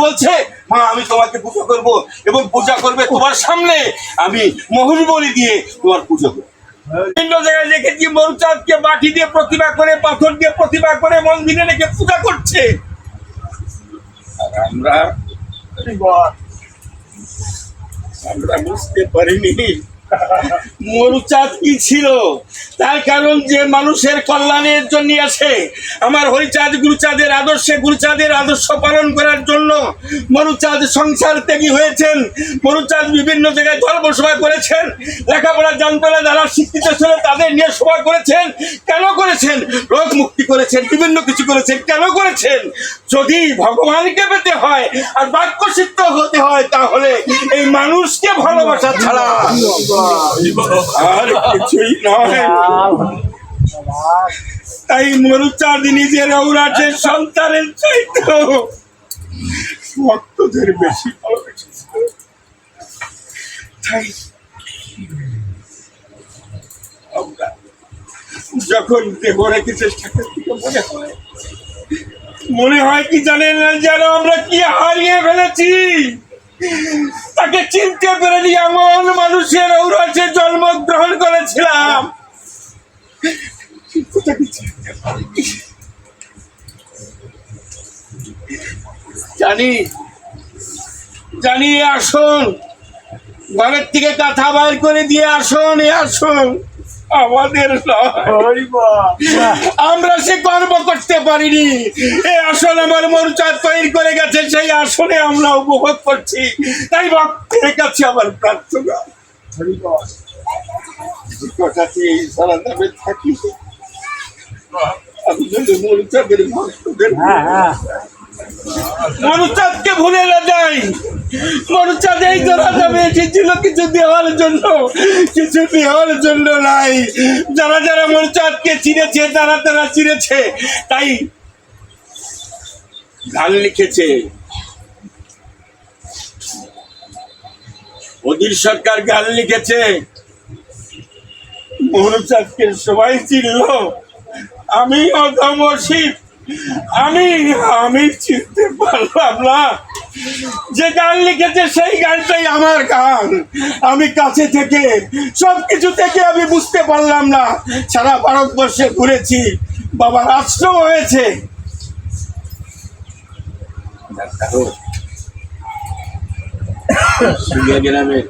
বলছে, মা আমি তোমাকে পূজা করব এবং পূজা করবে তোমার সামনে, আমি মোহর বলি দিয়ে তোমার পুজো করবো। বিভিন্ন জায়গায় দেখেছি মরুচাঁদকে মাটি দিয়ে প্রতিমা করে, পাথর দিয়ে প্রতিমা করে মন্দিরে রেখে পূজা করছে। আর আমরা বুঝতে পারিনি মরুচাঁদ কি ছিল। তার কারণ যে মানুষের কল্যাণের জন্য আসে। আমার হরিচাঁদ গুরুচাঁদের আদর্শে, গুরুচাঁদের আদর্শ পালন করার জন্য মরুচাঁদ সংসার ত্যাগী হয়েছেন। মরুচাঁদ বিভিন্ন জায়গায় ধর্মসভা করেছেন, লেখাপড়া জানতো না যারা শিক্ষিত ছিল তাদের নিয়ে সভা করেছেন। কেন করেছেন? রোগ মুক্তি করেছেন, বিভিন্ন কিছু করেছেন। কেন করেছেন? যদি ভগবানকে পেতে হয় আর বাক্য সিদ্ধ হতে হয় তাহলে এই মানুষকে ভালোবাসা ছাড়া আর কিছুই নয়। তাই মরুচাঁদ নিজের ঔরাটের সন্তানের চাইতে ভক্তদের বেশি ভালোবেসেছিল। তাই আমরা যখন দেহ রেখে চেষ্টা করতে মনে হয় কি জানেন না, যেন আমরা কি হারিয়ে ফেলেছি। তাকে চিনতে পেরেনি এমন মানুষের ঔরাটে জন্মগ্রহণ করেছিলাম। জানি আসুন, ঘরের থেকে কাঁথা বাইর করে দিয়ে আসুন, আসুন আমাদের আমরা সে কর্ম করতে পারিনি। এই আসন আমার মরুচাঁদ তৈরি করে গেছে, সেই আসনে আমরা উপভোগ করছি। তাই ভক্তের কাছে আমার প্রার্থনা, থাকি আমি যদি মরুচাঁদের ভক্তদের মরুচাঁদকে ভুলে না যাই। মরুচাঁদ এই ধরা যাবে এসেছিল কিছু দেওয়ার জন্য, কিছু দেওয়ার জন্য নাই। যারা যারা মরুচাঁদকে চিনেছে তারা চিনেছে। তাই গান লিখেছে, অধীর সরকার গান লিখেছে, মরুচাঁদকে সবাই চিনল, আমি অধমশিব আমি চিনতে পারলাম না। যে গান লিখেছে সেই গানটাই আমার গান। আমি কাছে থেকে সবকিছু থেকে আমি বুঝতে পারলাম না। সারা ভারতবর্ষে ঘুরেছি, বাবার আশ্রম হয়েছে। গ্রামের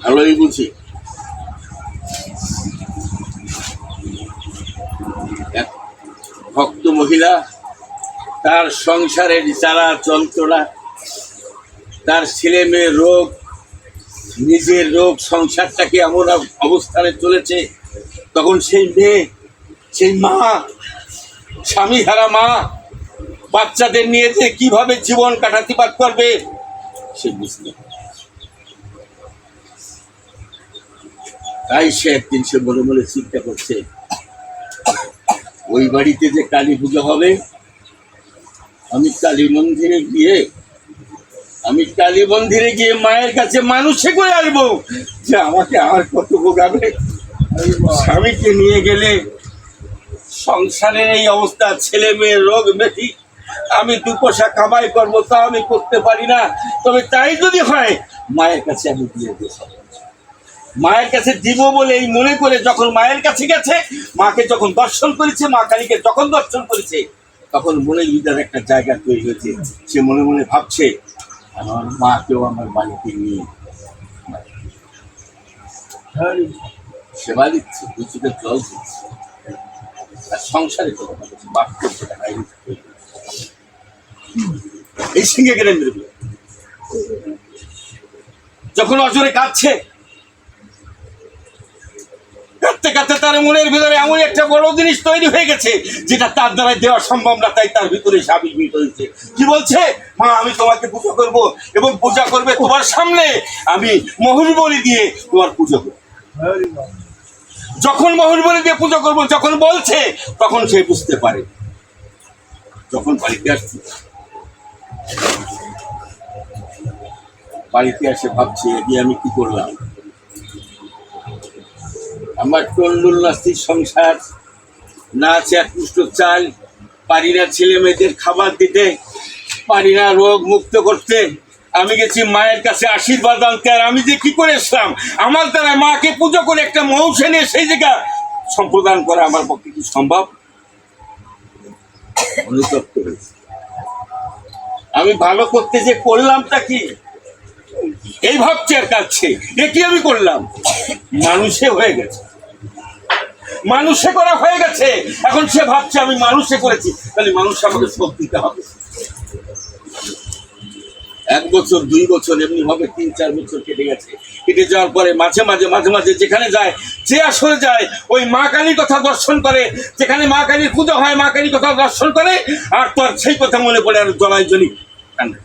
ভালোই বুঝি, ভক্ত মহিলা, তার সংসারের জ্বালা যন্ত্রণা, তার ছেলে মেয়ের রোগ, নিজের রোগ, সংসারটাকে এমন অবস্থানে চলেছে, তখন সেই মেয়ে, সেই মা, স্বামী হারা মা বাচ্চাদের নিয়ে যে কিভাবে জীবন কাটাতে করবে সে বুঝতে। তাই সে একদিন সে মনে মনে চিন্তা করছে, ওই বাড়িতে যে কালী পুজো হবে, আমি কালী মন্দিরে গিয়ে মায়ের কাছে মানুষে করে আসবো যে আমাকে আর কত ভোগাবে। স্বামীকে নিয়ে গেলে সংসারের এই অবস্থা, ছেলে মেয়ের রোগ ব্যাধি, আমি দু পয়সা কামাই করবো তা আমি করতে পারি না। তবে তাই যদি হয় মায়ের কাছে আমি দিয়ে দেব। মায়ের কাছে দিব বলে এই মনে করে যখন মায়ের কাছে গেছে, মাকে যখন দর্শন করেছে, মা কালীকে যখন দর্শন করেছে, তখন মনে হৃদয়ের একটা জায়গা তৈরি হয়েছে। সে মনে মনে ভাবছে, আমার মাকেও আমার বাড়িতে নিয়ে সেবা দিচ্ছে, দুচোখের জল দিচ্ছে, আর সংসারে চলে যাচ্ছে, বাপ করছে এই সিংহে গেলেন। যখন অজরে কাঁদছে, কাঁদতে কাঁদতে তার মনের ভিতরে এমন একটা বড় জিনিস তৈরি হয়ে গেছে যেটা তার দ্বারা দেওয়া সম্ভব না। তাই তার ভিতরে আবির্ভূত হয়েছে। কি বলছে? মা আমি তোমাকে পূজা করব এবং পূজা করবে তোমার সামনে, আমি মোহর বলি দিয়ে তোমার পুজো করব। যখন মোহর বলি দিয়ে পুজো করবো যখন বলছে, তখন সে বুঝতে পারে। যখন বাড়িতে আসে ভাবছে, এটি আমি কি করলাম। আমার টন্ডুল নাস্তির সংসার, না আছে এক মুষ্ঠ চাল, পারি না ছেলে মেয়েদের খাবার দিতে, পারি না রোগ মুক্ত করতে। আমি গেছি মায়ের কাছে আশীর্বাদ আনতে, আর আমি যে কি করেছিলাম, আমার দ্বারা মাকে পুজো করে একটা মৌস এনে সেই জায়গা সম্প্রদান করা আমার পক্ষে কি সম্ভব? অনুতপ্ত হয়েছে। আমি ভালো করতে যে করলামটা কি, এই ভাবছে আর কাছে এ কি আমি করলাম? মানুষে হয়ে গেছে, মানুষে করা হয়ে গেছে। এখন সে ভাবছে আমি মানুষে করেছি, তাহলে মানুষ আমাকে শোধ দিতে হবে। 1 বছর 2 বছর এমনি হবে, 3-4 বছর কেটে গেছে। কেটে যাওয়ার পরে মাঝে মাঝে যেখানে যায়, যে আসলে যায় ওই মা কালীর কথা দর্শন করে, যেখানে মা কালীর পুজো হয় মা কালীর কথা দর্শন করে, আর তোর সেই কথা মনে পড়ে আর জলায় জলি কান্না।